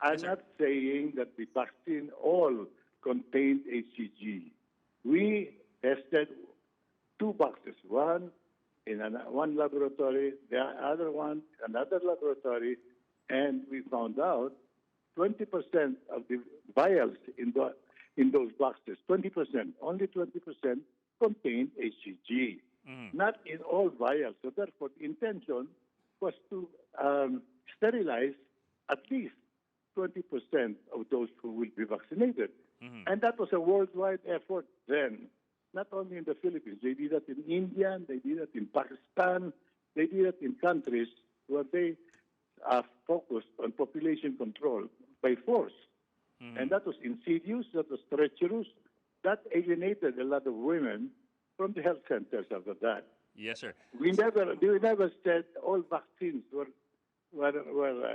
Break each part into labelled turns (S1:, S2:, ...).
S1: I'm not saying that the vaccine all contained HCG. We tested two boxes, one in one laboratory, the other one another laboratory, and we found out 20% of the vials in those boxes, 20%, only 20% contained HCG. Not in all vials. So therefore, the intention was to sterilize at least 20% of those who will be vaccinated. And that was a worldwide effort then, not only in the Philippines. They did that in India, they did that in Pakistan, they did that in countries where they are focused on population control by force. And that was insidious, that was treacherous, that alienated a lot of women from the health centers after that.
S2: Yes, sir.
S1: We never said all vaccines were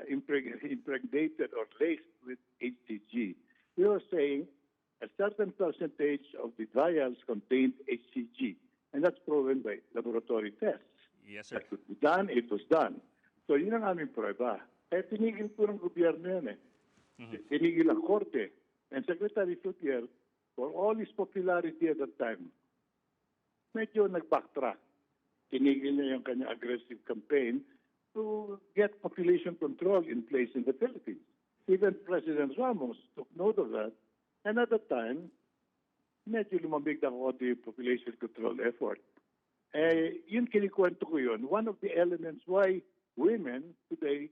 S1: impregnated or laced with HCG. We were saying a certain percentage of the vials contained HCG, and that's proven by laboratory tests.
S2: Yes, sir.
S1: That could be done, it was done. So yun ang aming prueba. Kaya tinigil po ng gobyerno yan eh. Tinigil ang korte. And Secretary Futier, for all his popularity at that time, medyo nag-backtrack. Tinigil niya yung kanya aggressive campaign to get population control in place in the Philippines. Even President Ramos took note of that. And at that time, medyo lumambig na ako the population control effort. Yun kinikwento ko yun. One of the elements why women today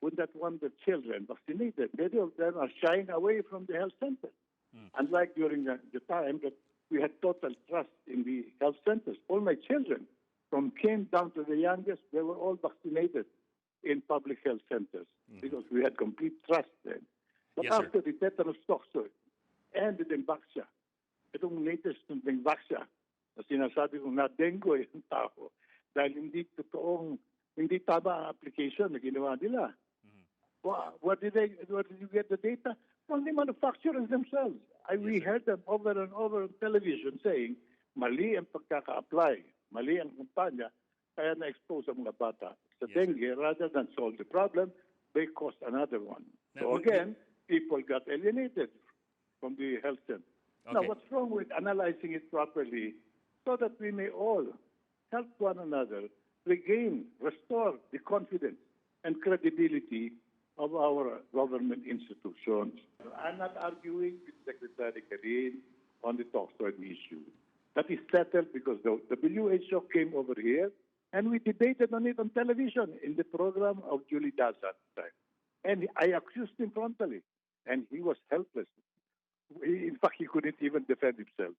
S1: would not want their children vaccinated. Many of them are shying away from the health center. Unlike during the time that we had total trust in the health centers. All my children, from kin down to the youngest, they were all vaccinated in public health centers because we had complete trust then. But
S2: Yes,
S1: after the tetanus toxoid and the Dengvaxia, itong latest ng Dengvaxia, na sinasabi kong na-dengue yung tao dahil hindi tama ang application na ginawa nila. Where did you get the data? From the manufacturers themselves. We heard them over and over on television saying, mali ang pagkaka-apply, mali ang kampanya, kaya na-expose ang mga bata sa dengue. Rather than solve the problem, they caused another one. So again, people got alienated from the health center. Okay. Now, what's wrong with analyzing it properly so that we may all help one another restore the confidence and credibility of our government institutions? I'm not arguing with Secretary Garin on the toxoid issue. That is settled because the WHO came over here and we debated on it on television in the program of Julie Daza at the time. And I accused him frontally, and he was helpless. In fact, he couldn't even defend himself.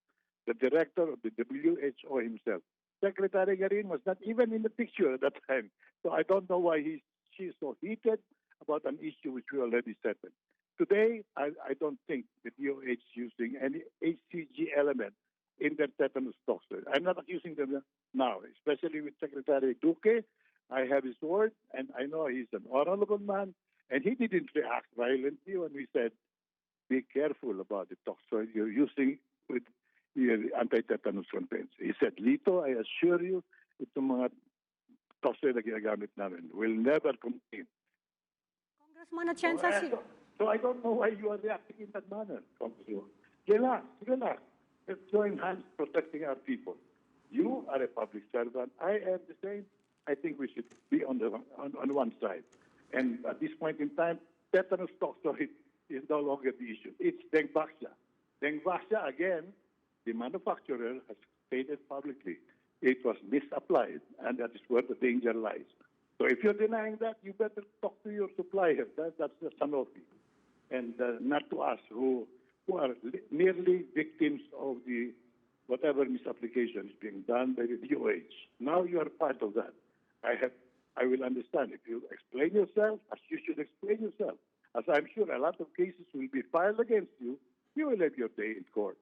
S1: The director of the WHO himself. Secretary Garin was not even in the picture at that time. So I don't know why she's so heated about an issue which we already settled. Today, I don't think the DOH is using any HCG element in their tetanus toxoid. I'm not accusing them now, especially with Secretary Duque. I have his word, and I know he's an honorable man, and he didn't react violently when we said, be careful about the toxoid you're using with the anti-tetanus contents. He said, Lito, I assure you, itong mga toxoid na ginagamit namin will never contain.
S3: Congressman Atienza,
S1: so I don't know why you are reacting in that manner, Congressman. Relax. Let's join hands protecting our people. You are a public servant. I am the same. I think we should be on one side. And at this point in time, tetanus toxoid is no longer the issue. It's Dengvaxia. Dengvaxia, again, the manufacturer has stated publicly it was misapplied, and that is where the danger lies. So if you're denying that, you better talk to your supplier. That's the Sanofi, and not to us who are merely victims of the whatever misapplication is being done by the DOH. Now you are part of that. I will understand if you explain yourself as you should explain yourself. As I'm sure a lot of cases will be filed against you, you will have your day in court.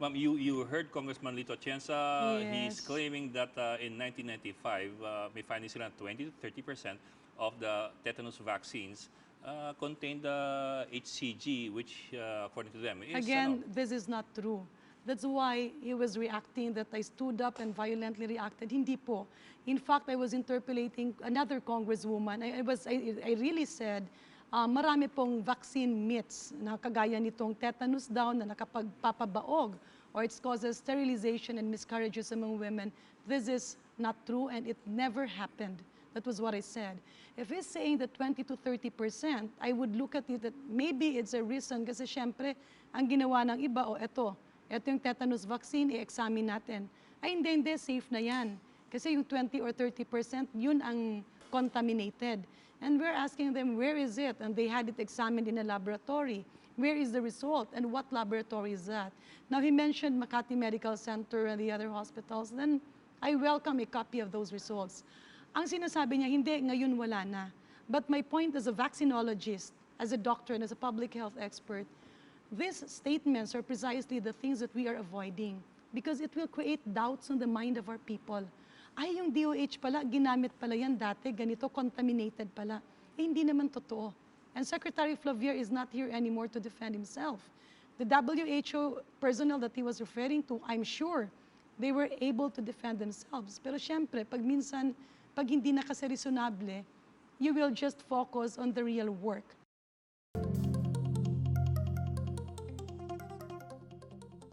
S2: Ma'am, you heard Congressman Lito Atienza.
S3: Yes.
S2: He's claiming that in 1995, may finding sila 20 to 30% of the tetanus vaccines contained HCG, which according to them is...
S3: Again, this is not true. That's why he was reacting, that I stood up and violently reacted. Hindi po. In fact, I was interpolating another congresswoman. I really said, marami pong vaccine myths na kagaya nitong tetanus daw na nakapagpapabaog or it causes sterilization and miscarriages among women. This is not true and it never happened. That was what I said. If he's saying that 20 to 30%, I would look at it that maybe it's a reason kasi syempre, ang ginawa ng iba, ito yung tetanus vaccine, i-examine natin. Ay, hindi, safe na yan. Kasi yung 20 or 30%, yun ang contaminated. And we're asking them, where is it? And they had it examined in a laboratory. Where is the result? And what laboratory is that? Now, he mentioned Makati Medical Center and the other hospitals. Then, I welcome a copy of those results. Ang sinasabi niya, hindi, ngayon wala na. But my point as a vaccinologist, as a doctor, and as a public health expert, these statements are precisely the things that we are avoiding because it will create doubts on the mind of our people. Ay, yung DOH pala, ginamit pala yan dati, ganito, contaminated pala. Eh, hindi naman totoo. And Secretary Flavier is not here anymore to defend himself. The WHO personnel that he was referring to, I'm sure, they were able to defend themselves. Pero syempre, pag hindi na kasi reasonable, you will just focus on the real work.